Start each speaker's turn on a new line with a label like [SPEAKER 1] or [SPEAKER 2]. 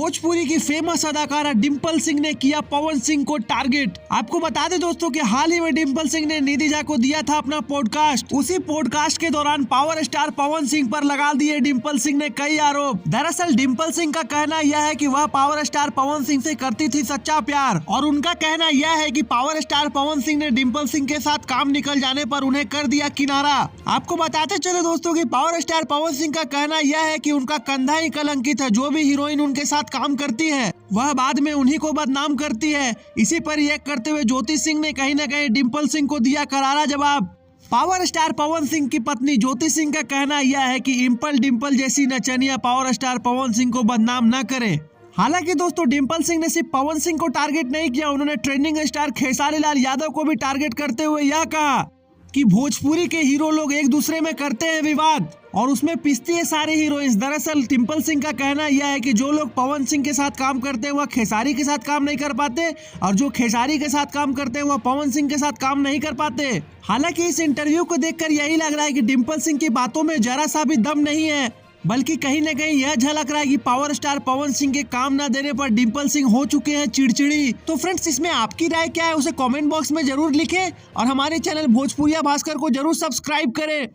[SPEAKER 1] भोजपुरी की फेमस अदाकारा डिम्पल सिंह ने किया पवन सिंह को टारगेट। आपको बता दें दोस्तों कि हाल ही में डिम्पल सिंह ने निधि झा को दिया था अपना पॉडकास्ट। उसी पॉडकास्ट के दौरान पावर स्टार पवन सिंह पर लगा दिए डिम्पल सिंह ने कई आरोप। दरअसल डिम्पल सिंह का कहना यह है कि वह पावर स्टार पवन सिंह से करती थी सच्चा प्यार, और उनका कहना यह है कि पावर स्टार पवन सिंह ने डिम्पल सिंह के साथ काम निकल जाने पर उन्हें कर दिया किनारा। आपको बताते चले दोस्तों कि पावर स्टार पवन सिंह का कहना यह है कि उनका कंधा ही कलंकित है। जो भी हीरोइन उनके साथ काम करती है वह बाद में उन्हीं को बदनाम करती है। इसी पर रिएक्ट करते हुए ज्योति सिंह ने कहीं न कहीं डिम्पल सिंह को दिया करारा जवाब। पावर स्टार पवन सिंह की पत्नी ज्योति सिंह का कहना यह है कि इम्पल डिम्पल जैसी नचनिया पावर स्टार पवन सिंह को बदनाम न करे। हालांकि दोस्तों डिम्पल सिंह ने सिर्फ पवन सिंह को टारगेट नहीं किया, उन्होंने ट्रेंडिंग स्टार खेसारी लाल यादव को भी टारगेट करते हुए यह कहा कि भोजपुरी के हीरो लोग एक दूसरे में करते हैं विवाद और उसमें पिसती है सारे हीरोइंस। दरअसल डिम्पल सिंह का कहना यह है कि जो लोग पवन सिंह के साथ काम करते हैं वह खेसारी के साथ काम नहीं कर पाते, और जो खेसारी के साथ काम करते हैं वह पवन सिंह के साथ काम नहीं कर पाते। हालांकि इस इंटरव्यू को देखकर यही लग रहा है कि डिम्पल सिंह की बातों में जरा सा भी दम नहीं है, बल्कि कहीं न कहीं यह झलक रहा है कि पावर स्टार पवन सिंह के काम न देने पर डिम्पल सिंह हो चुके हैं चिड़चिड़ी। तो फ्रेंड्स, इसमें आपकी राय क्या है उसे कमेंट बॉक्स में जरूर लिखें और हमारे चैनल भोजपुरिया भास्कर को जरूर सब्सक्राइब करें।